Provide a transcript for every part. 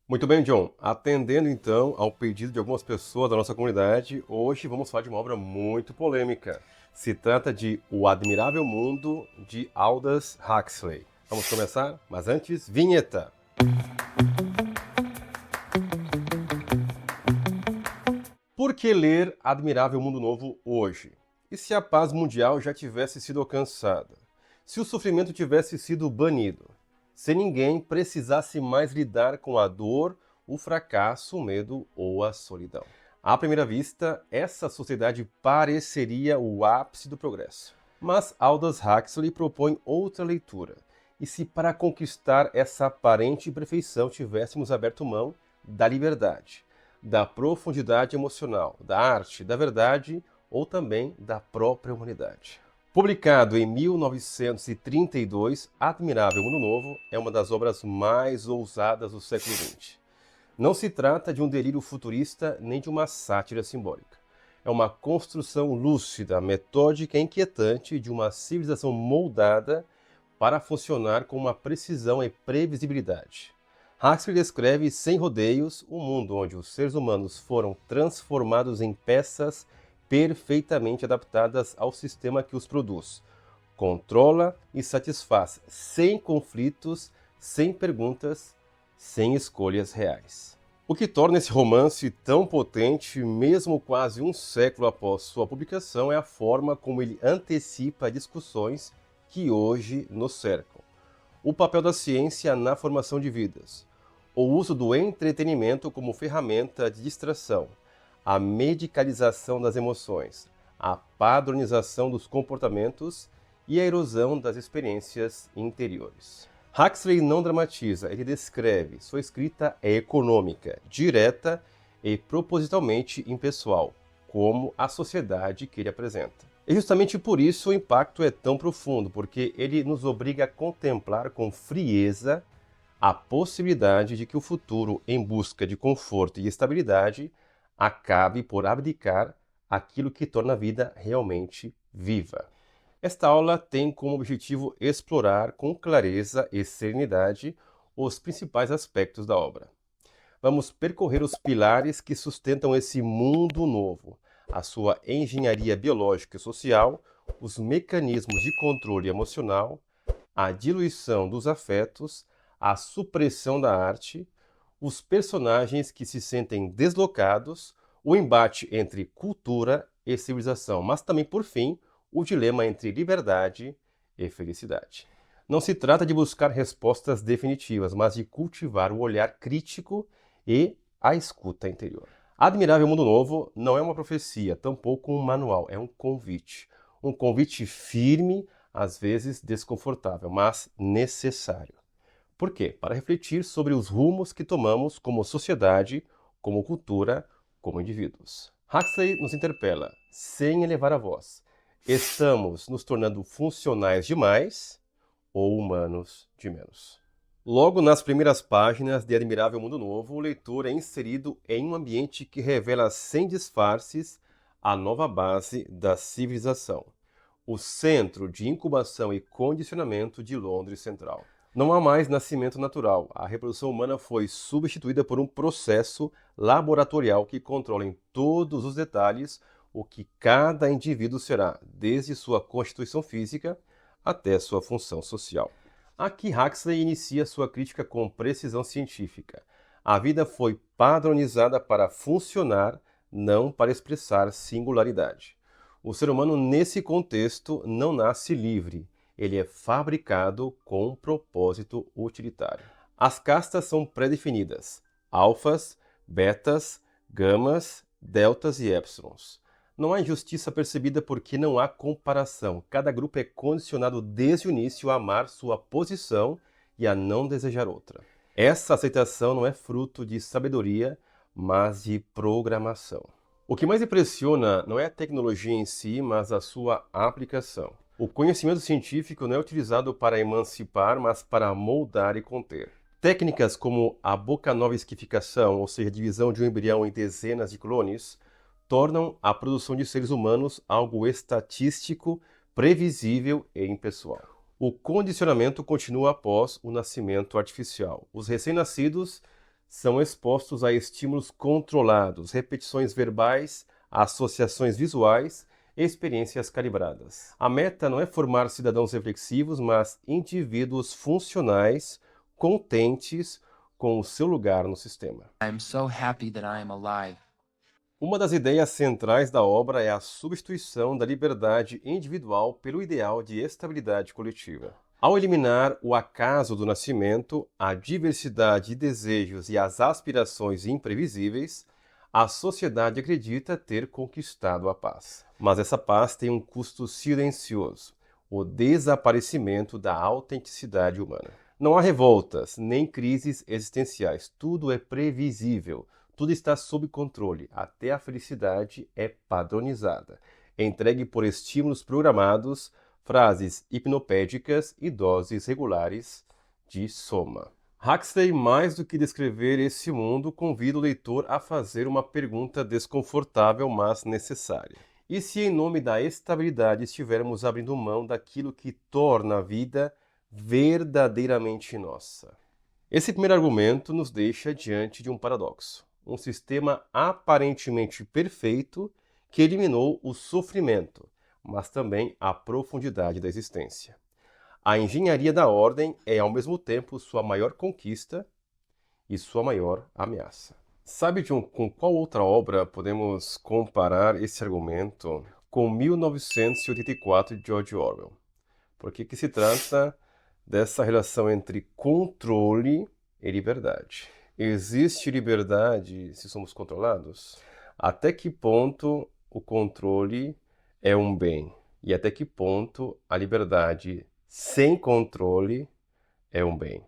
Muito bem, John. Atendendo então ao pedido de algumas pessoas da nossa comunidade, hoje vamos falar de uma obra muito polêmica. Se trata de O Admirável Mundo de Aldous Huxley. Vamos começar? Mas antes, vinheta! Por que ler Admirável Mundo Novo hoje? E se a paz mundial já tivesse sido alcançada? Se o sofrimento tivesse sido banido? Se ninguém precisasse mais lidar com a dor, o fracasso, o medo ou a solidão? À primeira vista, essa sociedade pareceria o ápice do progresso. Mas Aldous Huxley propõe outra leitura. E se para conquistar essa aparente perfeição tivéssemos aberto mão da liberdade, da profundidade emocional, da arte, da verdade ou também da própria humanidade? Publicado em 1932, Admirável Mundo Novo é uma das obras mais ousadas do século XX. Não se trata de um delírio futurista nem de uma sátira simbólica. É uma construção lúcida, metódica e inquietante de uma civilização moldada para funcionar com uma precisão e previsibilidade. Huxley descreve sem rodeios um mundo onde os seres humanos foram transformados em peças perfeitamente adaptadas ao sistema que os produz, controla e satisfaz sem conflitos, sem perguntas, sem escolhas reais. O que torna esse romance tão potente, mesmo quase um século após sua publicação, é a forma como ele antecipa discussões que hoje nos cercam. O papel da ciência na formação de vidas, o uso do entretenimento como ferramenta de distração, a medicalização das emoções, a padronização dos comportamentos e a erosão das experiências interiores. Huxley não dramatiza, ele descreve. Sua escrita é econômica, direta e propositalmente impessoal, como a sociedade que ele apresenta. E justamente por isso o impacto é tão profundo, porque ele nos obriga a contemplar com frieza a possibilidade de que o futuro, em busca de conforto e estabilidade, acabe por abdicar aquilo que torna a vida realmente viva. Esta aula tem como objetivo explorar com clareza e serenidade os principais aspectos da obra. Vamos percorrer os pilares que sustentam esse mundo novo, a sua engenharia biológica e social, os mecanismos de controle emocional, a diluição dos afetos, a supressão da arte, os personagens que se sentem deslocados, o embate entre cultura e civilização, mas também, por fim, o dilema entre liberdade e felicidade. Não se trata de buscar respostas definitivas, mas de cultivar o olhar crítico e a escuta interior. Admirável Mundo Novo não é uma profecia, tampouco um manual, é um convite. Um convite firme, às vezes desconfortável, mas necessário. Por quê? Para refletir sobre os rumos que tomamos como sociedade, como cultura, como indivíduos. Huxley nos interpela, sem elevar a voz. Estamos nos tornando funcionais demais ou humanos de menos? Logo nas primeiras páginas de Admirável Mundo Novo, o leitor é inserido em um ambiente que revela sem disfarces a nova base da civilização, o centro de incubação e condicionamento de Londres Central. Não há mais nascimento natural. A reprodução humana foi substituída por um processo laboratorial que controla em todos os detalhes o que cada indivíduo será, desde sua constituição física até sua função social. Aqui Huxley inicia sua crítica com precisão científica. A vida foi padronizada para funcionar, não para expressar singularidade. O ser humano, nesse contexto, não nasce livre. Ele é fabricado com um propósito utilitário. As castas são pré-definidas: alfas, betas, gamas, deltas e épsilons. Não há injustiça percebida porque não há comparação. Cada grupo é condicionado desde o início a amar sua posição e a não desejar outra. Essa aceitação não é fruto de sabedoria, mas de programação. O que mais impressiona não é a tecnologia em si, mas a sua aplicação. O conhecimento científico não é utilizado para emancipar, mas para moldar e conter. Técnicas como a bocanovisquificação, ou seja, divisão de um embrião em dezenas de clones, tornam a produção de seres humanos algo estatístico, previsível e impessoal. O condicionamento continua após o nascimento artificial. Os recém-nascidos são expostos a estímulos controlados, repetições verbais, associações visuais e experiências calibradas. A meta não é formar cidadãos reflexivos, mas indivíduos funcionais, contentes com o seu lugar no sistema. I'm so happy that I am alive. Uma das ideias centrais da obra é a substituição da liberdade individual pelo ideal de estabilidade coletiva. Ao eliminar o acaso do nascimento, a diversidade de desejos e as aspirações imprevisíveis, a sociedade acredita ter conquistado a paz. Mas essa paz tem um custo silencioso: o desaparecimento da autenticidade humana. Não há revoltas, nem crises existenciais. Tudo é previsível. Tudo está sob controle. Até a felicidade é padronizada, entregue por estímulos programados, frases hipnopédicas e doses regulares de soma. Huxley, mais do que descrever esse mundo, convida o leitor a fazer uma pergunta desconfortável, mas necessária. E se em nome da estabilidade estivermos abrindo mão daquilo que torna a vida verdadeiramente nossa? Esse primeiro argumento nos deixa diante de um paradoxo. Um sistema aparentemente perfeito que eliminou o sofrimento, mas também a profundidade da existência. A engenharia da ordem é, ao mesmo tempo, sua maior conquista e sua maior ameaça. Sabe, John, com qual outra obra podemos comparar esse argumento? Com 1984 de George Orwell. Porque que se trata dessa relação entre controle e liberdade. Existe liberdade se somos controlados? Até que ponto o controle é um bem? E até que ponto a liberdade sem controle é um bem?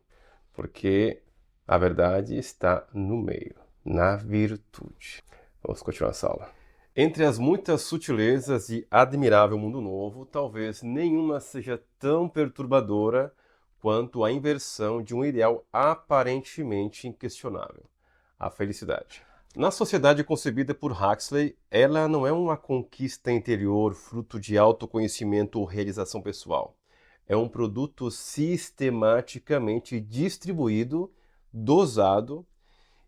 Porque a verdade está no meio, na virtude. Vamos continuar essa aula. Entre as muitas sutilezas e admirável mundo novo, talvez nenhuma seja tão perturbadora quanto a inversão de um ideal aparentemente inquestionável: a felicidade. Na sociedade concebida por Huxley, ela não é uma conquista interior fruto de autoconhecimento ou realização pessoal. É um produto sistematicamente distribuído, dosado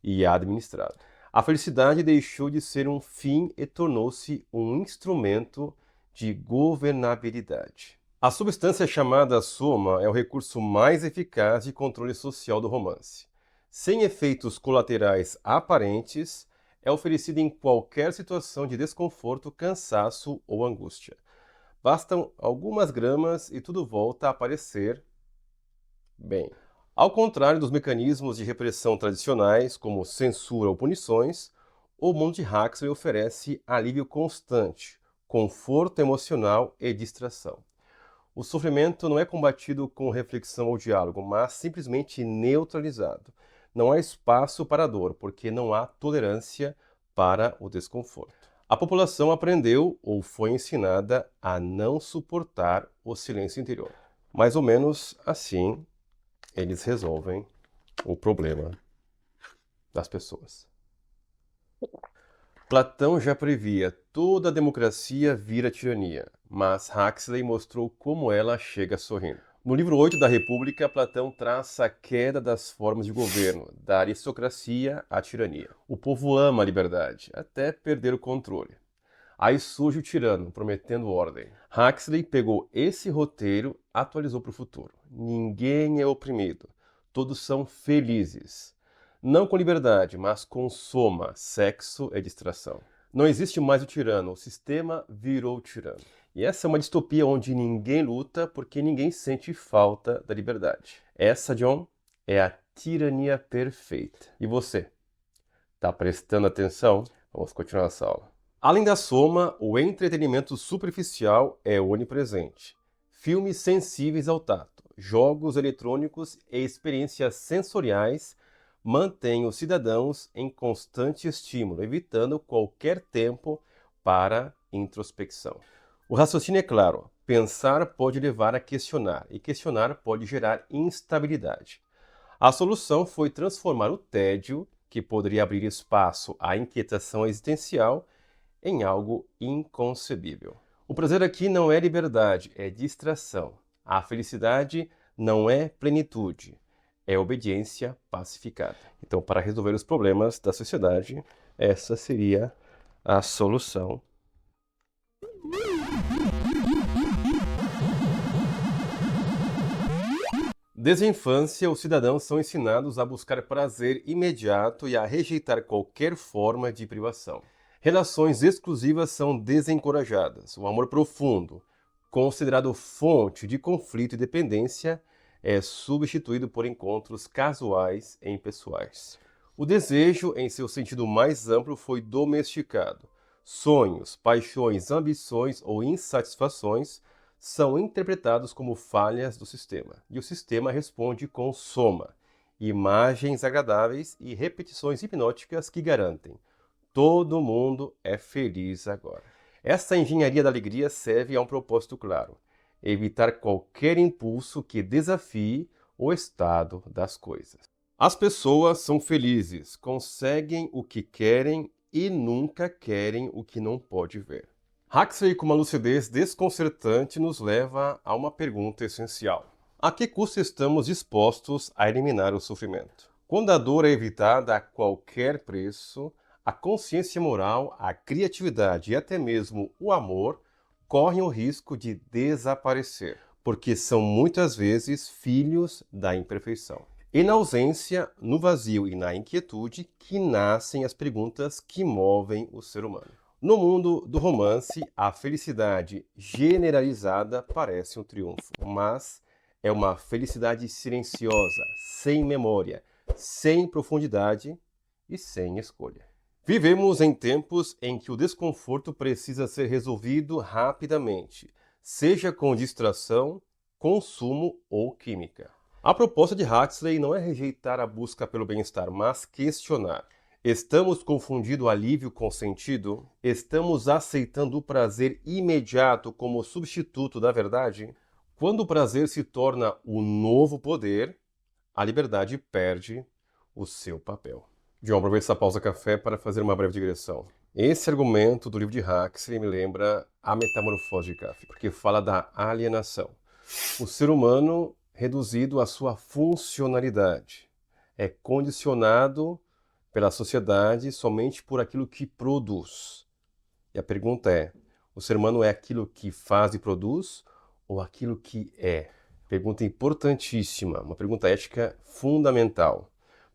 e administrado. A felicidade deixou de ser um fim e tornou-se um instrumento de governabilidade. A substância chamada soma é o recurso mais eficaz de controle social do romance. Sem efeitos colaterais aparentes, é oferecida em qualquer situação de desconforto, cansaço ou angústia. Bastam algumas gramas e tudo volta a aparecer bem. Ao contrário dos mecanismos de repressão tradicionais, como censura ou punições, o mundo de Huxley oferece alívio constante, conforto emocional e distração. O sofrimento não é combatido com reflexão ou diálogo, mas simplesmente neutralizado. Não há espaço para a dor, porque não há tolerância para o desconforto. A população aprendeu ou foi ensinada a não suportar o silêncio interior. Mais ou menos assim, eles resolvem o problema das pessoas. Platão já previa: toda democracia vira tirania, mas Huxley mostrou como ela chega sorrindo. No livro 8 da República, Platão traça a queda das formas de governo, da aristocracia à tirania. O povo ama a liberdade, até perder o controle. Aí surge o tirano, prometendo ordem. Huxley pegou esse roteiro, atualizou para o futuro. Ninguém é oprimido, todos são felizes. Não com liberdade, mas com soma, sexo e distração. Não existe mais o tirano, o sistema virou tirano. E essa é uma distopia onde ninguém luta porque ninguém sente falta da liberdade. Essa, John, é a tirania perfeita. E você? Tá prestando atenção? Vamos continuar essa aula. Além da soma, o entretenimento superficial é onipresente. Filmes sensíveis ao tato, jogos eletrônicos e experiências sensoriais mantém os cidadãos em constante estímulo, evitando qualquer tempo para introspecção. O raciocínio é claro: pensar pode levar a questionar, e questionar pode gerar instabilidade. A solução foi transformar o tédio, que poderia abrir espaço à inquietação existencial, em algo inconcebível. O prazer aqui não é liberdade, é distração. A felicidade não é plenitude, é obediência pacificada. Então, para resolver os problemas da sociedade, essa seria a solução. Desde a infância, os cidadãos são ensinados a buscar prazer imediato e a rejeitar qualquer forma de privação. Relações exclusivas são desencorajadas. O amor profundo, considerado fonte de conflito e dependência, é substituído por encontros casuais e impessoais. O desejo, em seu sentido mais amplo, foi domesticado. Sonhos, paixões, ambições ou insatisfações são interpretados como falhas do sistema, e o sistema responde com soma, imagens agradáveis e repetições hipnóticas que garantem: todo mundo é feliz agora. Essa engenharia da alegria serve a um propósito claro: evitar qualquer impulso que desafie o estado das coisas. As pessoas são felizes, conseguem o que querem e nunca querem o que não pode ver. Huxley, com uma lucidez desconcertante, nos leva a uma pergunta essencial: a que custo estamos dispostos a eliminar o sofrimento? Quando a dor é evitada a qualquer preço, a consciência moral, a criatividade e até mesmo o amor correm o risco de desaparecer, porque são muitas vezes filhos da imperfeição. E na ausência, no vazio e na inquietude que nascem as perguntas que movem o ser humano. No mundo do romance, a felicidade generalizada parece um triunfo, mas é uma felicidade silenciosa, sem memória, sem profundidade e sem escolha. Vivemos em tempos em que o desconforto precisa ser resolvido rapidamente, seja com distração, consumo ou química. A proposta de Huxley não é rejeitar a busca pelo bem-estar, mas questionar. Estamos confundindo alívio com sentido? Estamos aceitando o prazer imediato como substituto da verdade? Quando o prazer se torna o novo poder, a liberdade perde o seu papel. John, aproveito essa pausa café para fazer uma breve digressão. Esse argumento do livro de Huxley me lembra A Metamorfose de Kafka, porque fala da alienação. O ser humano reduzido à sua funcionalidade, é condicionado pela sociedade somente por aquilo que produz. E a pergunta é: o ser humano é aquilo que faz e produz ou aquilo que é? Pergunta importantíssima, uma pergunta ética fundamental,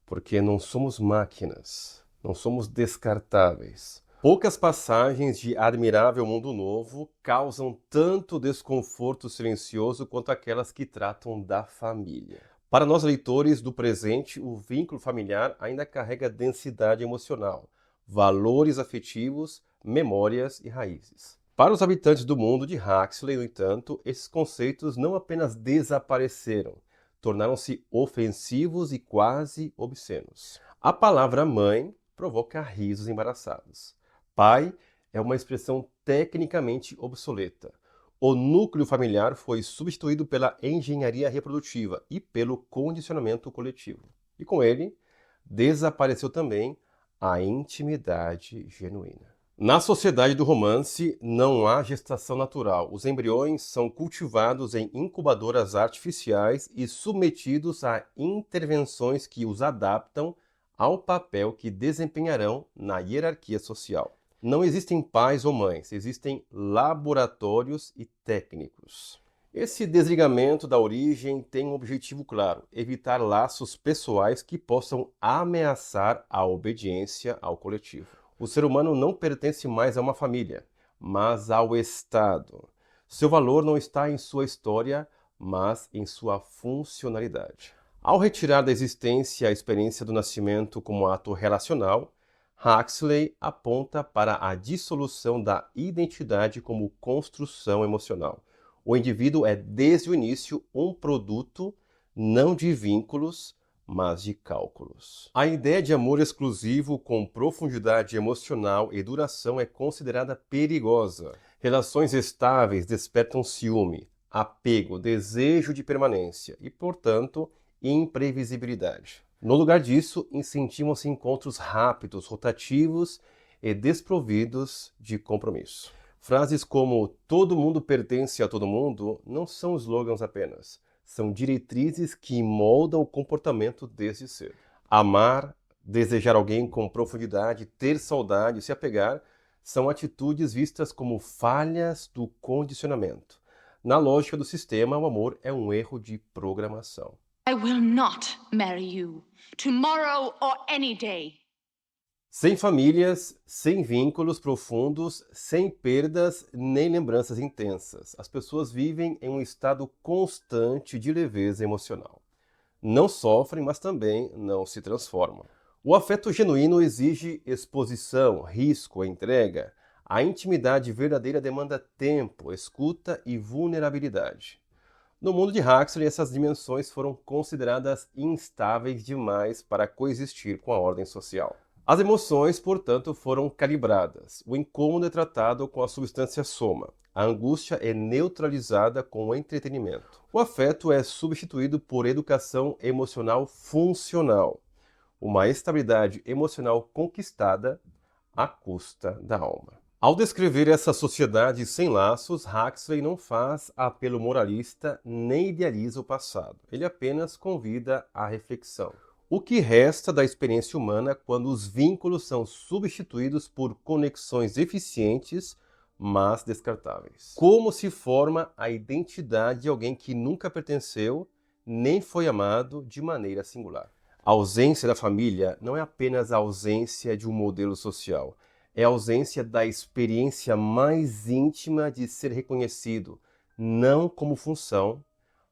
porque não somos máquinas, não somos descartáveis. Poucas passagens de Admirável Mundo Novo causam tanto desconforto silencioso quanto aquelas que tratam da família. Para nós leitores do presente, o vínculo familiar ainda carrega densidade emocional, valores afetivos, memórias e raízes. Para os habitantes do mundo de Huxley, no entanto, esses conceitos não apenas desapareceram, tornaram-se ofensivos e quase obscenos. A palavra mãe provoca risos embaraçados. Pai é uma expressão tecnicamente obsoleta. O núcleo familiar foi substituído pela engenharia reprodutiva e pelo condicionamento coletivo. E com ele, desapareceu também a intimidade genuína. Na sociedade do romance, não há gestação natural. Os embriões são cultivados em incubadoras artificiais e submetidos a intervenções que os adaptam ao papel que desempenharão na hierarquia social. Não existem pais ou mães, existem laboratórios e técnicos. Esse desligamento da origem tem um objetivo claro: evitar laços pessoais que possam ameaçar a obediência ao coletivo. O ser humano não pertence mais a uma família, mas ao Estado. Seu valor não está em sua história, mas em sua funcionalidade. Ao retirar da existência a experiência do nascimento como ato relacional, Huxley aponta para a dissolução da identidade como construção emocional. O indivíduo é, desde o início, um produto não de vínculos, mas de cálculos. A ideia de amor exclusivo com profundidade emocional e duração é considerada perigosa. Relações estáveis despertam ciúme, apego, desejo de permanência e, portanto, imprevisibilidade. No lugar disso, incentivam-se encontros rápidos, rotativos e desprovidos de compromisso. Frases como "todo mundo pertence a todo mundo" não são slogans apenas. são diretrizes que moldam o comportamento desde cedo. Amar, desejar alguém com profundidade, ter saudade, se apegar, são atitudes vistas como falhas do condicionamento. Na lógica do sistema, o amor é um erro de programação. I will not marry you, tomorrow or any day. Sem famílias, sem vínculos profundos, sem perdas nem lembranças intensas. As pessoas vivem em um estado constante de leveza emocional. Não sofrem, mas também não se transformam. O afeto genuíno exige exposição, risco, entrega. A intimidade verdadeira demanda tempo, escuta e vulnerabilidade. No mundo de Huxley, essas dimensões foram consideradas instáveis demais para coexistir com a ordem social. As emoções, portanto, foram calibradas. O incômodo é tratado com a substância soma. A angústia é neutralizada com o entretenimento. O afeto é substituído por educação emocional funcional. Uma estabilidade emocional conquistada à custa da alma. Ao descrever essa sociedade sem laços, Huxley não faz apelo moralista nem idealiza o passado. Ele apenas convida à reflexão. O que resta da experiência humana quando os vínculos são substituídos por conexões eficientes, mas descartáveis? Como se forma a identidade de alguém que nunca pertenceu, nem foi amado de maneira singular? A ausência da família não é apenas a ausência de um modelo social. É a ausência da experiência mais íntima de ser reconhecido, não como função,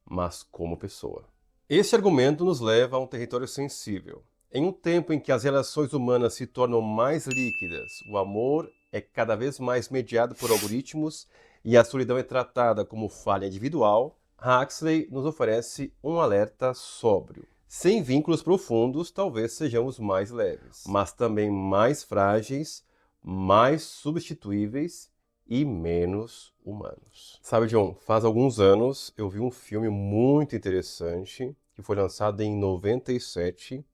mas como pessoa. Esse argumento nos leva a um território sensível. Em um tempo em que as relações humanas se tornam mais líquidas, o amor é cada vez mais mediado por algoritmos e a solidão é tratada como falha individual, Huxley nos oferece um alerta sóbrio. Sem vínculos profundos, talvez sejamos mais leves, mas também mais frágeis, mais substituíveis e menos humanos. Sabe, John, faz alguns anos eu vi um filme muito interessante que foi lançado em 97,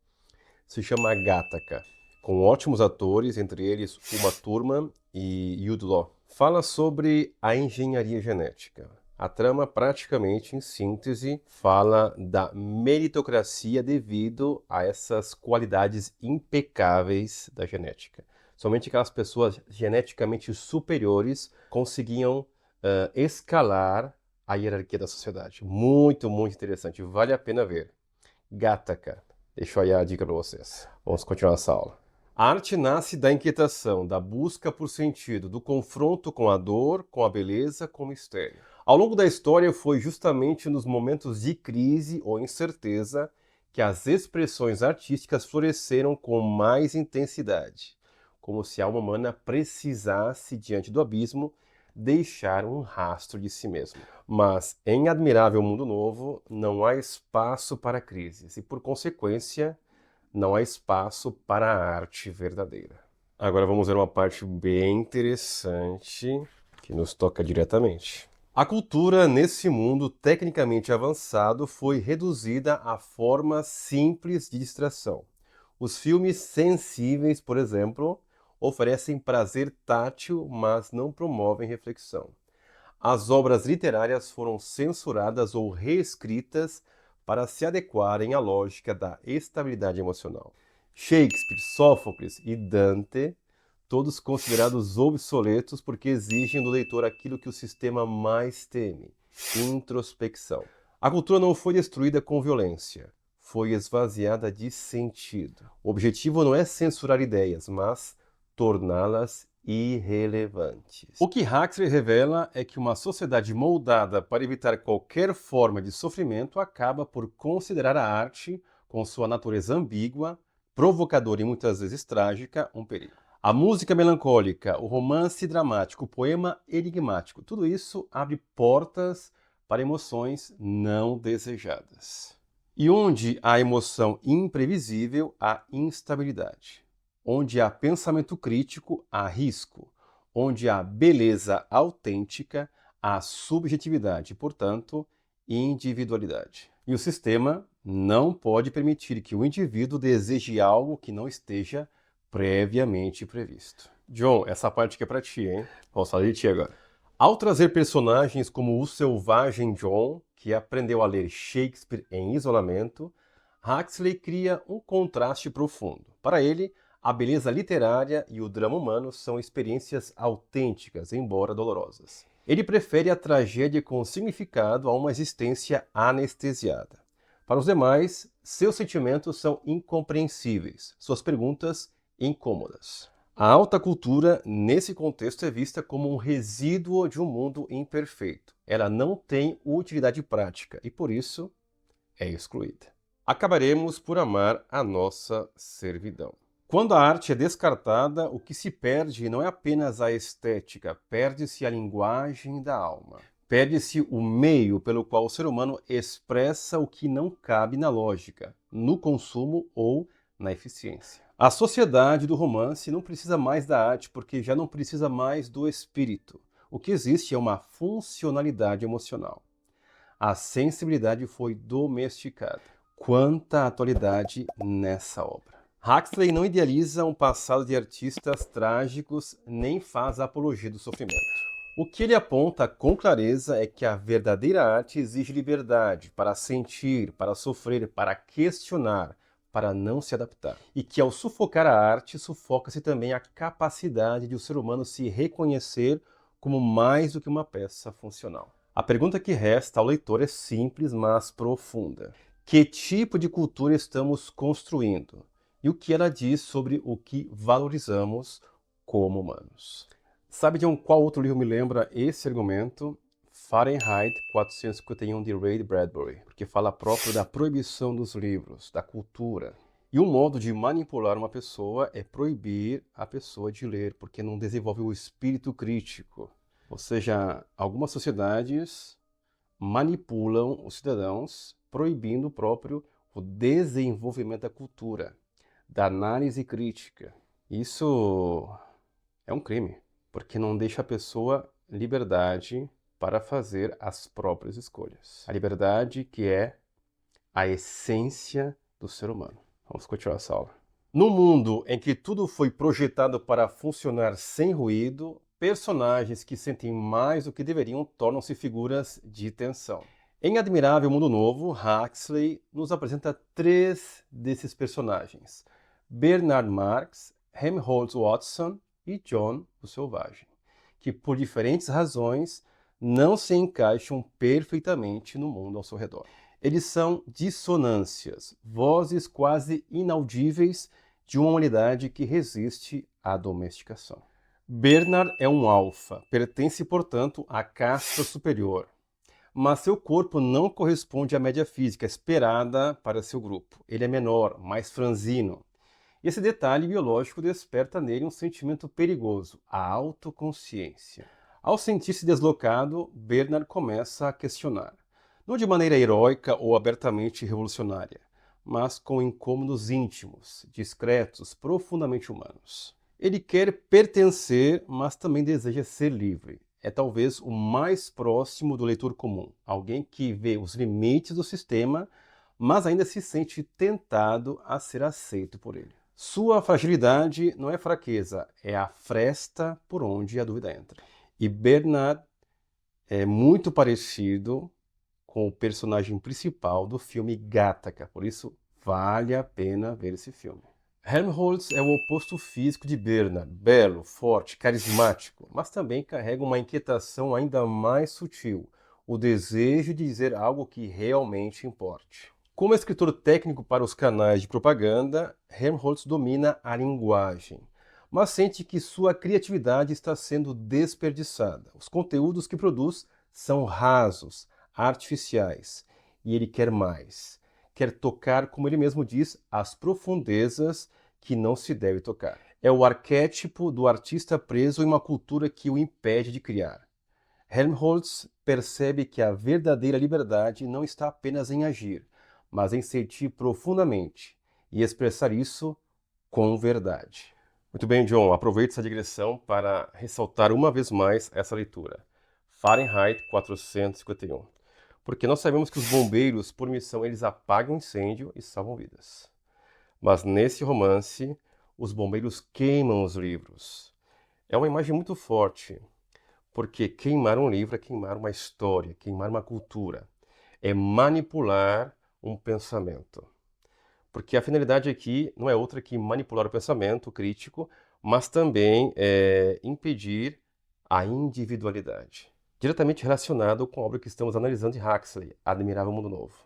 se chama Gattaca, com ótimos atores, entre eles Uma Thurman e Jude Law. Fala sobre a engenharia genética. A trama, praticamente em síntese, fala da meritocracia devido a essas qualidades impecáveis da genética. Somente aquelas pessoas geneticamente superiores conseguiam escalar a hierarquia da sociedade. Muito, muito interessante. Vale a pena ver. Gattaca. Deixo aí a dica para vocês. Vamos continuar essa aula. A arte nasce da inquietação, da busca por sentido, do confronto com a dor, com a beleza, com o mistério. Ao longo da história, foi justamente nos momentos de crise ou incerteza que as expressões artísticas floresceram com mais intensidade, como se a alma humana precisasse, diante do abismo, deixar um rastro de si mesmo. Mas em Admirável Mundo Novo, não há espaço para crises e, por consequência, não há espaço para a arte verdadeira. Agora vamos ver uma parte bem interessante que nos toca diretamente. A cultura nesse mundo tecnicamente avançado foi reduzida a formas simples de distração. Os filmes sensíveis, por exemplo, oferecem prazer tátil, mas não promovem reflexão. As obras literárias foram censuradas ou reescritas para se adequarem à lógica da estabilidade emocional. Shakespeare, Sófocles e Dante, todos considerados obsoletos porque exigem do leitor aquilo que o sistema mais teme: introspecção. A cultura não foi destruída com violência, foi esvaziada de sentido. O objetivo não é censurar ideias, mas torná-las irrelevantes. O que Huxley revela é que uma sociedade moldada para evitar qualquer forma de sofrimento acaba por considerar a arte, com sua natureza ambígua, provocadora e muitas vezes trágica, um perigo. A música melancólica, o romance dramático, o poema enigmático, tudo isso abre portas para emoções não desejadas. E onde há emoção imprevisível, há instabilidade. Onde há pensamento crítico, há risco. Onde há beleza autêntica, há subjetividade, portanto, individualidade. E o sistema não pode permitir que o indivíduo deseje algo que não esteja previamente previsto. John, essa parte aqui é para ti, hein? Vamos falar de ti agora. Ao trazer personagens como o selvagem John, que aprendeu a ler Shakespeare em isolamento, Huxley cria um contraste profundo. Para ele, a beleza literária e o drama humano são experiências autênticas, embora dolorosas. Ele prefere a tragédia com significado a uma existência anestesiada. Para os demais, seus sentimentos são incompreensíveis, suas perguntas incômodas. A alta cultura, nesse contexto, é vista como um resíduo de um mundo imperfeito. Ela não tem utilidade prática e, por isso, é excluída. Acabaremos por amar a nossa servidão. Quando a arte é descartada, o que se perde não é apenas a estética, perde-se a linguagem da alma. Perde-se o meio pelo qual o ser humano expressa o que não cabe na lógica, no consumo ou na eficiência. A sociedade do romance não precisa mais da arte porque já não precisa mais do espírito. O que existe é uma funcionalidade emocional. A sensibilidade foi domesticada. Quanta atualidade nessa obra! Huxley não idealiza um passado de artistas trágicos nem faz apologia do sofrimento. O que ele aponta com clareza é que a verdadeira arte exige liberdade para sentir, para sofrer, para questionar, para não se adaptar. E que ao sufocar a arte, sufoca-se também a capacidade de o ser humano se reconhecer como mais do que uma peça funcional. A pergunta que resta ao leitor é simples, mas profunda. Que tipo de cultura estamos construindo? E o que ela diz sobre o que valorizamos como humanos? Sabe de qual outro livro me lembra esse argumento? Fahrenheit 451 de Ray Bradbury, porque fala próprio da proibição dos livros, da cultura. E um modo de manipular uma pessoa é proibir a pessoa de ler, porque não desenvolve o espírito crítico. Ou seja, algumas sociedades manipulam os cidadãos, proibindo o próprio o desenvolvimento da cultura, da análise crítica. Isso é um crime, porque não deixa a pessoa liberdade para fazer as próprias escolhas. A liberdade que é a essência do ser humano. Vamos continuar essa aula. No mundo em que tudo foi projetado para funcionar sem ruído, personagens que sentem mais do que deveriam tornam-se figuras de tensão. Em Admirável Mundo Novo, Huxley nos apresenta 3 desses personagens: Bernard Marx, Helmholtz Watson e John o Selvagem, que por diferentes razões não se encaixam perfeitamente no mundo ao seu redor. Eles são dissonâncias, vozes quase inaudíveis de uma humanidade que resiste à domesticação. Bernard é um alfa, pertence, portanto, à casta superior, mas seu corpo não corresponde à média física esperada para seu grupo. Ele é menor, mais franzino. Esse detalhe biológico desperta nele um sentimento perigoso, a autoconsciência. Ao sentir-se deslocado, Bernard começa a questionar, não de maneira heróica ou abertamente revolucionária, mas com incômodos íntimos, discretos, profundamente humanos. Ele quer pertencer, mas também deseja ser livre. É talvez o mais próximo do leitor comum, alguém que vê os limites do sistema, mas ainda se sente tentado a ser aceito por ele. Sua fragilidade não é fraqueza, é a fresta por onde a dúvida entra. E Bernard é muito parecido com o personagem principal do filme Gattaca, por isso vale a pena ver esse filme. Helmholtz é o oposto físico de Bernard, belo, forte, carismático, mas também carrega uma inquietação ainda mais sutil, o desejo de dizer algo que realmente importe. Como escritor técnico para os canais de propaganda, Helmholtz domina a linguagem, mas sente que sua criatividade está sendo desperdiçada. Os conteúdos que produz são rasos, artificiais, e ele quer mais. Quer tocar, como ele mesmo diz, as profundezas que não se deve tocar. É o arquétipo do artista preso em uma cultura que o impede de criar. Helmholtz percebe que a verdadeira liberdade não está apenas em agir, mas em sentir profundamente e expressar isso com verdade. Muito bem, John, aproveite essa digressão para ressaltar uma vez mais essa leitura. Fahrenheit 451. Porque nós sabemos que os bombeiros, por missão, eles apagam incêndio e salvam vidas. Mas nesse romance, os bombeiros queimam os livros. É uma imagem muito forte, Porque queimar um livro é queimar uma história, queimar uma cultura, é manipular um pensamento. Porque a finalidade aqui não é outra que manipular o pensamento crítico, mas também impedir a individualidade. Diretamente relacionado com a obra que estamos analisando de Huxley, Admirável Mundo Novo.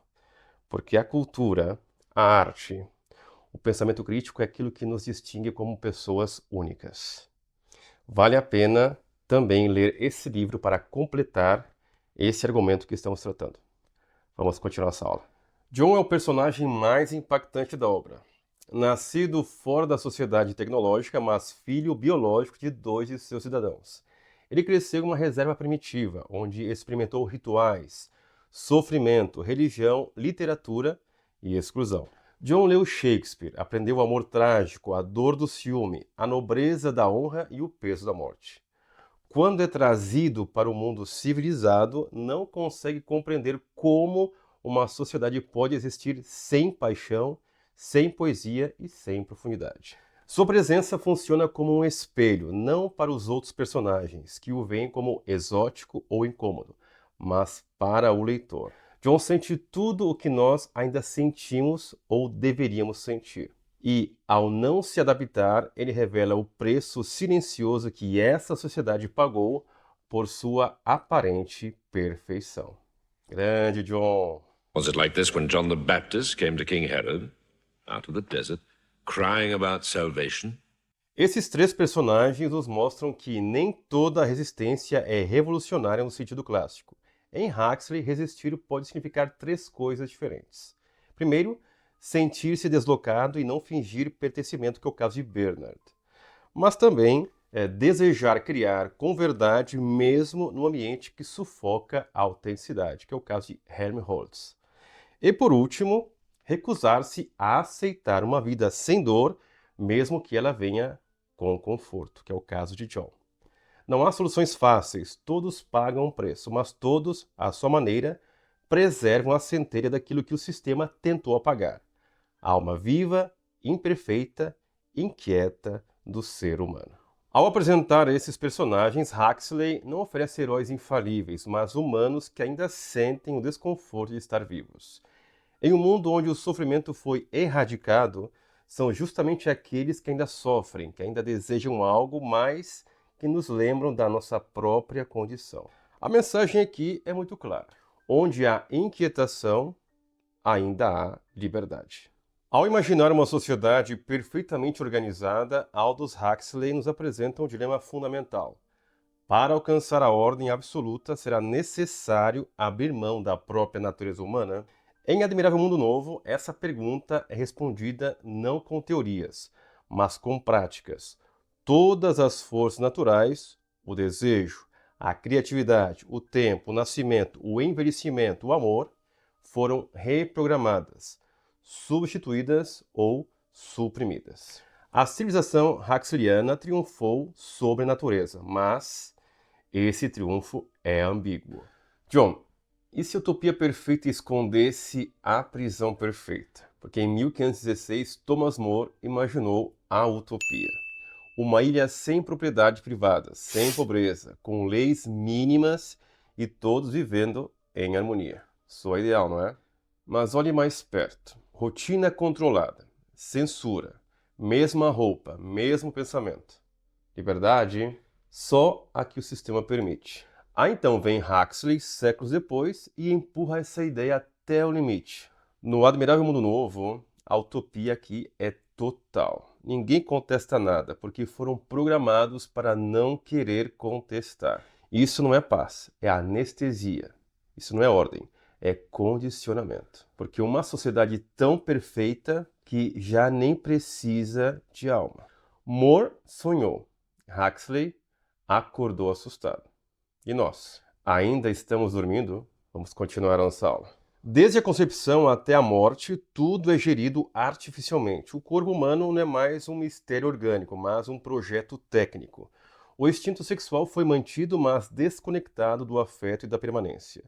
Porque a cultura, a arte, o pensamento crítico é aquilo que nos distingue como pessoas únicas. Vale a pena também ler esse livro para completar esse argumento que estamos tratando. Vamos continuar essa aula. John é o personagem mais impactante da obra. Nascido fora da sociedade tecnológica, mas filho biológico de 2 de seus cidadãos. Ele cresceu em uma reserva primitiva, onde experimentou rituais, sofrimento, religião, literatura e exclusão. John leu Shakespeare, aprendeu o amor trágico, a dor do ciúme, a nobreza da honra e o peso da morte. Quando é trazido para o mundo civilizado, não consegue compreender como uma sociedade pode existir sem paixão, sem poesia e sem profundidade. Sua presença funciona como um espelho, não para os outros personagens, que o veem como exótico ou incômodo, mas para o leitor. John sente tudo o que nós ainda sentimos ou deveríamos sentir. E, ao não se adaptar, ele revela o preço silencioso que essa sociedade pagou por sua aparente perfeição. Grande John! Was it like this when John the Baptist came to King Herod, out of the desert, crying about salvation? Esses 3 personagens nos mostram que nem toda resistência é revolucionária no sentido clássico. Em Huxley, resistir pode significar 3 coisas diferentes. Primeiro, sentir-se deslocado e não fingir pertencimento, que é o caso de Bernard. Mas também desejar criar com verdade mesmo no ambiente que sufoca a autenticidade, que é o caso de Helmholtz. E por último, recusar-se a aceitar uma vida sem dor, mesmo que ela venha com conforto, que é o caso de John. Não há soluções fáceis, todos pagam um preço, mas todos, à sua maneira, preservam a centelha daquilo que o sistema tentou apagar. A alma viva, imperfeita, inquieta do ser humano. Ao apresentar esses personagens, Huxley não oferece heróis infalíveis, mas humanos que ainda sentem o desconforto de estar vivos. Em um mundo onde o sofrimento foi erradicado, são justamente aqueles que ainda sofrem, que ainda desejam algo mais, que nos lembram da nossa própria condição. A mensagem aqui é muito clara. Onde há inquietação, ainda há liberdade. Ao imaginar uma sociedade perfeitamente organizada, Aldous Huxley nos apresenta um dilema fundamental. Para alcançar a ordem absoluta, será necessário abrir mão da própria natureza humana? Em Admirável Mundo Novo, essa pergunta é respondida não com teorias, mas com práticas. Todas as forças naturais, o desejo, a criatividade, o tempo, o nascimento, o envelhecimento, o amor, foram reprogramadas, substituídas ou suprimidas. A civilização huxleyana triunfou sobre a natureza, mas esse triunfo é ambíguo. John, e se a utopia perfeita escondesse a prisão perfeita? Porque em 1516, Thomas More imaginou a utopia. Uma ilha sem propriedade privada, sem pobreza, com leis mínimas e todos vivendo em harmonia. Soa ideal, não é? Mas olhe mais perto. Rotina controlada, censura, mesma roupa, mesmo pensamento. Liberdade? Só a que o sistema permite. Então vem Huxley, séculos depois, e empurra essa ideia até o limite. No Admirável Mundo Novo, a utopia aqui é total. Ninguém contesta nada, porque foram programados para não querer contestar. Isso não é paz, é anestesia. Isso não é ordem, é condicionamento. Porque uma sociedade tão perfeita que já nem precisa de alma. More sonhou. Huxley acordou assustado. E nós? Ainda estamos dormindo? Vamos continuar a nossa aula. Desde a concepção até a morte, tudo é gerido artificialmente. O corpo humano não é mais um mistério orgânico, mas um projeto técnico. O instinto sexual foi mantido, mas desconectado do afeto e da permanência.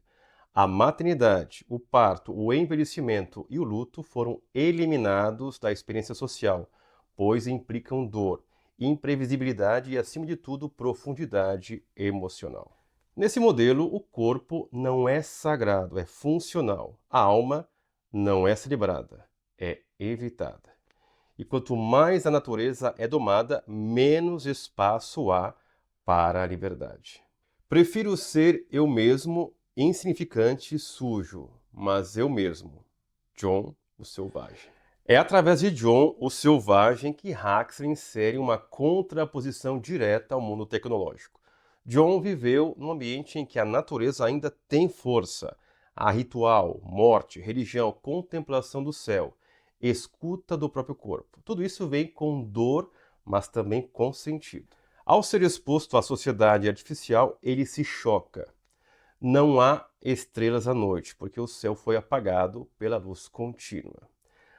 A maternidade, o parto, o envelhecimento e o luto foram eliminados da experiência social, pois implicam dor, imprevisibilidade e, acima de tudo, profundidade emocional. Nesse modelo, o corpo não é sagrado, é funcional. A alma não é celebrada, é evitada. E quanto mais a natureza é domada, menos espaço há para a liberdade. Prefiro ser eu mesmo, insignificante e sujo, mas eu mesmo, John, o Selvagem. É através de John, o Selvagem, que Huxley insere uma contraposição direta ao mundo tecnológico. John viveu num ambiente em que a natureza ainda tem força. Há ritual, morte, religião, contemplação do céu, escuta do próprio corpo. Tudo isso vem com dor, mas também com sentido. Ao ser exposto à sociedade artificial, ele se choca. Não há estrelas à noite, porque o céu foi apagado pela luz contínua.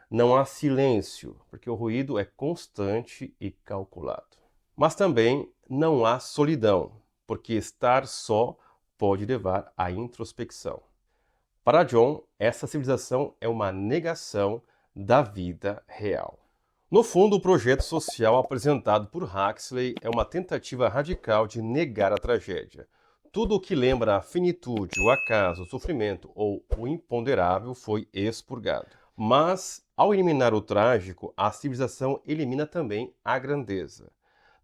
Não há silêncio, porque o ruído é constante e calculado. Mas também não há solidão, porque estar só pode levar à introspecção. Para John, essa civilização é uma negação da vida real. No fundo, o projeto social apresentado por Huxley é uma tentativa radical de negar a tragédia. Tudo o que lembra a finitude, o acaso, o sofrimento ou o imponderável foi expurgado. Mas, ao eliminar o trágico, a civilização elimina também a grandeza.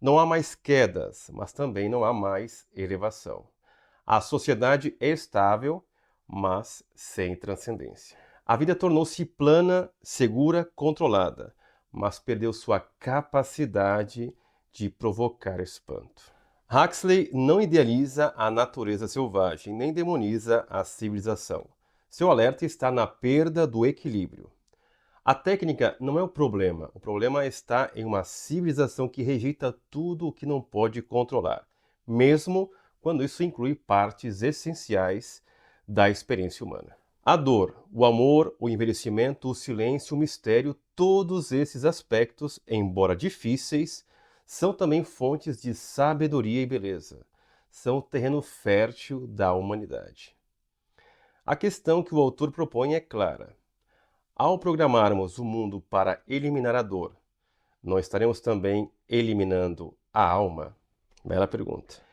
Não há mais quedas, mas também não há mais elevação. A sociedade é estável, mas sem transcendência. A vida tornou-se plana, segura, controlada, mas perdeu sua capacidade de provocar espanto. Huxley não idealiza a natureza selvagem, nem demoniza a civilização. Seu alerta está na perda do equilíbrio. A técnica não é o problema está em uma civilização que rejeita tudo o que não pode controlar, mesmo quando isso inclui partes essenciais da experiência humana. A dor, o amor, o envelhecimento, o silêncio, o mistério, todos esses aspectos, embora difíceis, são também fontes de sabedoria e beleza. São o terreno fértil da humanidade. A questão que o autor propõe é clara. Ao programarmos o mundo para eliminar a dor, não estaremos também eliminando a alma? Bela pergunta.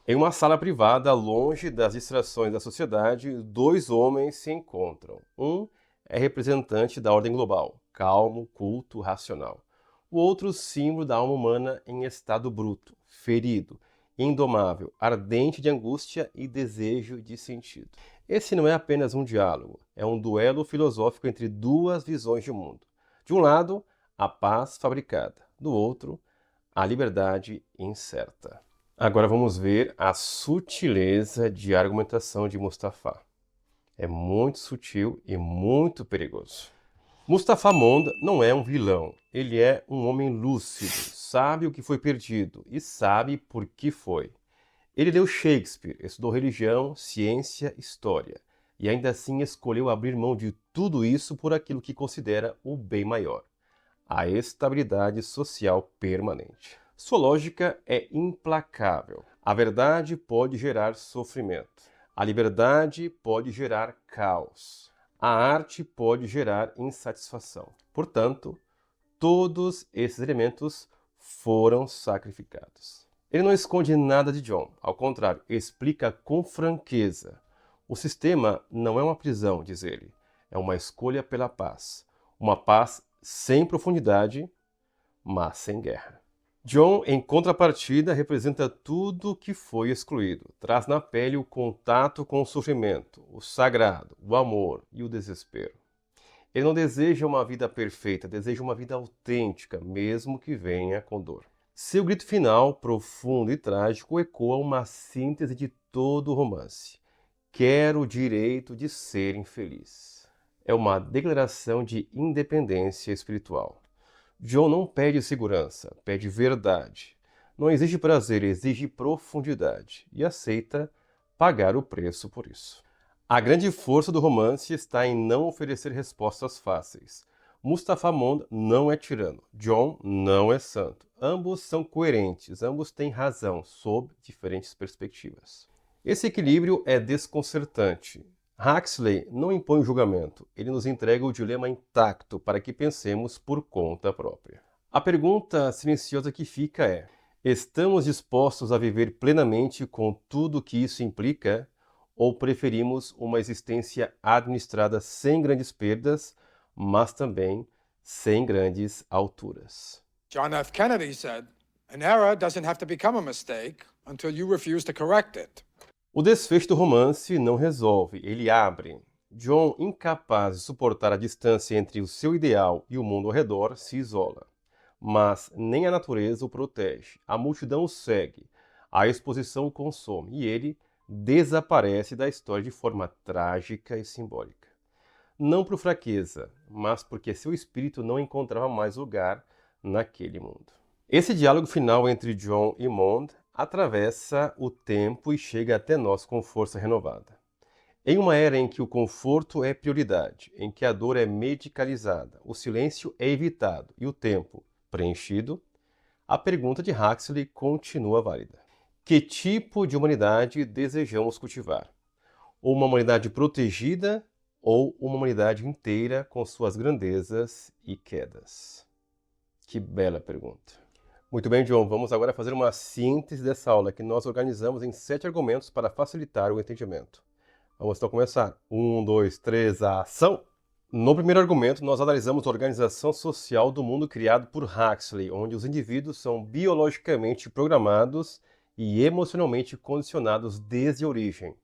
Em uma sala privada, longe das distrações da sociedade, dois homens se encontram. Um é representante da ordem global, calmo, culto, racional. O outro, símbolo da alma humana em estado bruto, ferido, indomável, ardente de angústia e desejo de sentido. Esse não é apenas um diálogo, é um duelo filosófico entre duas visões de mundo. De um lado, a paz fabricada, do outro, a liberdade incerta. Agora vamos ver a sutileza de argumentação de Mustafa. É muito sutil e muito perigoso. Mustafa Mond não é um vilão, ele é um homem lúcido, sabe o que foi perdido e sabe por que foi. Ele leu Shakespeare, estudou religião, ciência, história, e ainda assim escolheu abrir mão de tudo isso por aquilo que considera o bem maior, a estabilidade social permanente. Sua lógica é implacável. A verdade pode gerar sofrimento. A liberdade pode gerar caos. A arte pode gerar insatisfação. Portanto, todos esses elementos foram sacrificados. Ele não esconde nada de John. Ao contrário, explica com franqueza. O sistema não é uma prisão, diz ele. É uma escolha pela paz. Uma paz sem profundidade, mas sem guerra. John, em contrapartida, representa tudo que foi excluído. Traz na pele o contato com o sofrimento, o sagrado, o amor e o desespero. Ele não deseja uma vida perfeita, deseja uma vida autêntica, mesmo que venha com dor. Seu grito final, profundo e trágico, ecoa uma síntese de todo o romance. Quero o direito de ser infeliz. É uma declaração de independência espiritual. John não pede segurança, pede verdade. Não exige prazer, exige profundidade e aceita pagar o preço por isso. A grande força do romance está em não oferecer respostas fáceis. Mustafa Mond não é tirano, John não é santo. Ambos são coerentes, ambos têm razão, sob diferentes perspectivas. Esse equilíbrio é desconcertante. Huxley não impõe o julgamento, ele nos entrega o dilema intacto para que pensemos por conta própria. A pergunta silenciosa que fica é: estamos dispostos a viver plenamente com tudo o que isso implica? Ou preferimos uma existência administrada sem grandes perdas, mas também sem grandes alturas? John F. Kennedy said, "An error doesn't have to become a mistake until you refuse to correct it." O desfecho do romance não resolve, ele abre. John, incapaz de suportar a distância entre o seu ideal e o mundo ao redor, se isola. Mas nem a natureza o protege, a multidão o segue, a exposição o consome e ele desaparece da história de forma trágica e simbólica. Não por fraqueza, mas porque seu espírito não encontrava mais lugar naquele mundo. Esse diálogo final entre John e Maud atravessa o tempo e chega até nós com força renovada. Em uma era em que o conforto é prioridade, em que a dor é medicalizada, o silêncio é evitado e o tempo preenchido, a pergunta de Huxley continua válida. Que tipo de humanidade desejamos cultivar? Uma humanidade protegida ou uma humanidade inteira com suas grandezas e quedas? Que bela pergunta. Muito bem, John, vamos agora fazer uma síntese dessa aula que nós organizamos em 7 argumentos para facilitar o entendimento. Vamos então começar. 1, 2, 3, ação! No primeiro argumento, nós analisamos a organização social do mundo criado por Huxley, onde os indivíduos são biologicamente programados e emocionalmente condicionados desde a origem.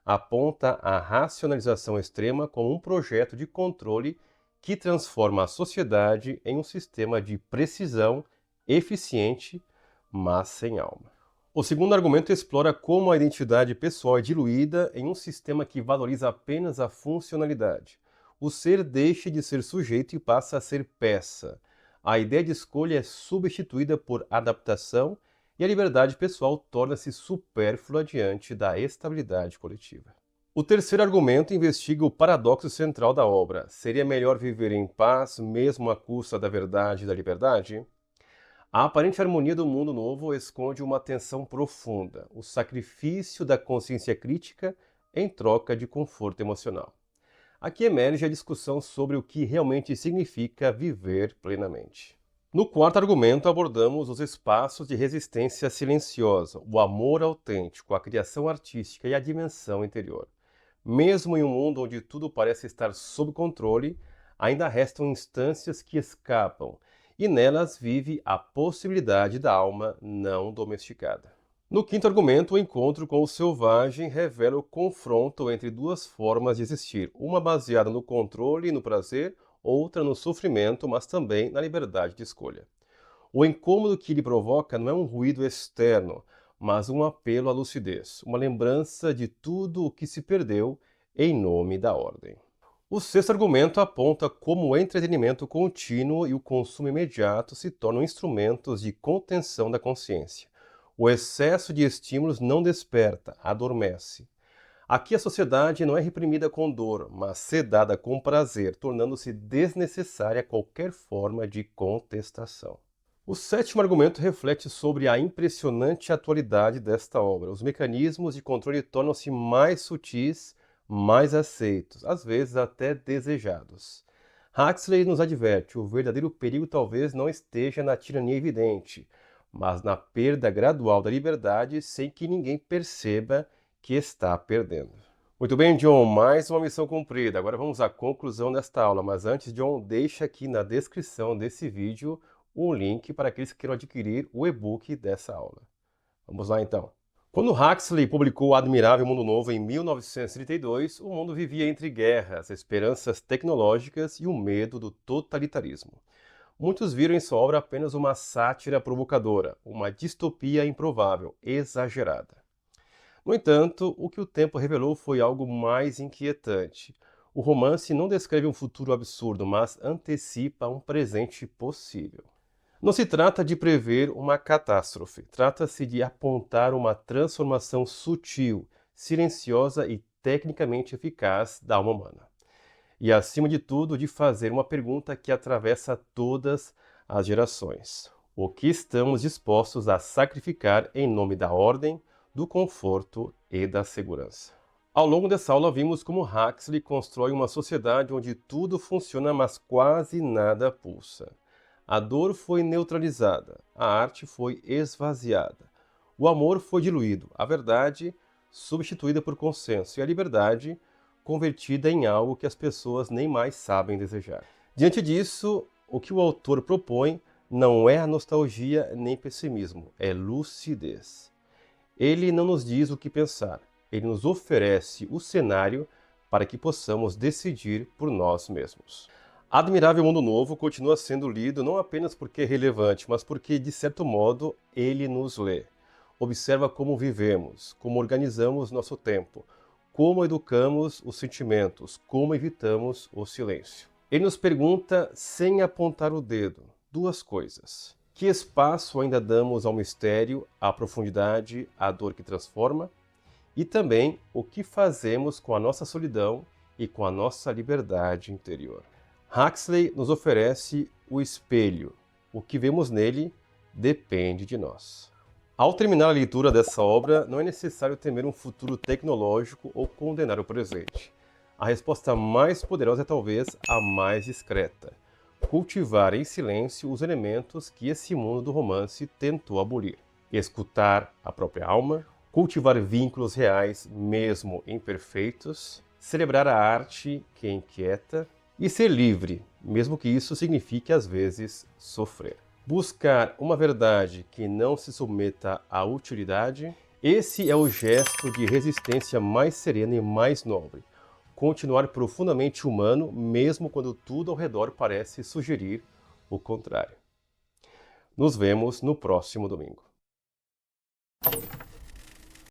Aponta a racionalização extrema como um projeto de controle que transforma a sociedade em um sistema de precisão eficiente, mas sem alma. O segundo argumento explora como a identidade pessoal é diluída em um sistema que valoriza apenas a funcionalidade. O ser deixa de ser sujeito e passa a ser peça. A ideia de escolha é substituída por adaptação e a liberdade pessoal torna-se supérflua diante da estabilidade coletiva. O terceiro argumento investiga o paradoxo central da obra. Seria melhor viver em paz, mesmo à custa da verdade e da liberdade? A aparente harmonia do mundo novo esconde uma tensão profunda, o sacrifício da consciência crítica em troca de conforto emocional. Aqui emerge a discussão sobre o que realmente significa viver plenamente. No quarto argumento, abordamos os espaços de resistência silenciosa, o amor autêntico, a criação artística e a dimensão interior. Mesmo em um mundo onde tudo parece estar sob controle, ainda restam instâncias que escapam, e nelas vive a possibilidade da alma não domesticada. No quinto argumento, o encontro com o selvagem revela o confronto entre duas formas de existir, uma baseada no controle e no prazer, outra no sofrimento, mas também na liberdade de escolha. O incômodo que ele provoca não é um ruído externo, mas um apelo à lucidez, uma lembrança de tudo o que se perdeu em nome da ordem. O sexto argumento aponta como o entretenimento contínuo e o consumo imediato se tornam instrumentos de contenção da consciência. O excesso de estímulos não desperta, adormece. Aqui a sociedade não é reprimida com dor, mas sedada com prazer, tornando-se desnecessária qualquer forma de contestação. O sétimo argumento reflete sobre a impressionante atualidade desta obra. Os mecanismos de controle tornam-se mais sutis, mais aceitos, às vezes até desejados. Huxley nos adverte: o verdadeiro perigo talvez não esteja na tirania evidente, mas na perda gradual da liberdade sem que ninguém perceba que está perdendo. Muito bem, John, mais uma missão cumprida. Agora vamos à conclusão desta aula, mas antes, John, deixa aqui na descrição desse vídeo um link para aqueles que queiram adquirir o e-book dessa aula. Vamos lá então. Quando Huxley publicou O Admirável Mundo Novo em 1932, o mundo vivia entre guerras, esperanças tecnológicas e o medo do totalitarismo. Muitos viram em sua obra apenas uma sátira provocadora, uma distopia improvável, exagerada. No entanto, o que o tempo revelou foi algo mais inquietante. O romance não descreve um futuro absurdo, mas antecipa um presente possível. Não se trata de prever uma catástrofe, trata-se de apontar uma transformação sutil, silenciosa e tecnicamente eficaz da alma humana. E, acima de tudo, de fazer uma pergunta que atravessa todas as gerações. O que estamos dispostos a sacrificar em nome da ordem, do conforto e da segurança? Ao longo dessa aula, vimos como Huxley constrói uma sociedade onde tudo funciona, mas quase nada pulsa. A dor foi neutralizada, a arte foi esvaziada, o amor foi diluído, a verdade substituída por consenso e a liberdade convertida em algo que as pessoas nem mais sabem desejar. Diante disso, o que o autor propõe não é a nostalgia nem pessimismo, é lucidez. Ele não nos diz o que pensar, ele nos oferece o cenário para que possamos decidir por nós mesmos. Admirável Mundo Novo continua sendo lido não apenas porque é relevante, mas porque, de certo modo, ele nos lê. Observa como vivemos, como organizamos nosso tempo, como educamos os sentimentos, como evitamos o silêncio. Ele nos pergunta, sem apontar o dedo, duas coisas. Que espaço ainda damos ao mistério, à profundidade, à dor que transforma? E também o que fazemos com a nossa solidão e com a nossa liberdade interior. Huxley nos oferece o espelho. O que vemos nele depende de nós. Ao terminar a leitura dessa obra, não é necessário temer um futuro tecnológico ou condenar o presente. A resposta mais poderosa é talvez a mais discreta: cultivar em silêncio os elementos que esse mundo do romance tentou abolir. Escutar a própria alma, cultivar vínculos reais, mesmo imperfeitos, celebrar a arte que inquieta, e ser livre, mesmo que isso signifique às vezes sofrer. Buscar uma verdade que não se submeta à utilidade, esse é o gesto de resistência mais serena e mais nobre. Continuar profundamente humano, mesmo quando tudo ao redor parece sugerir o contrário. Nos vemos no próximo domingo.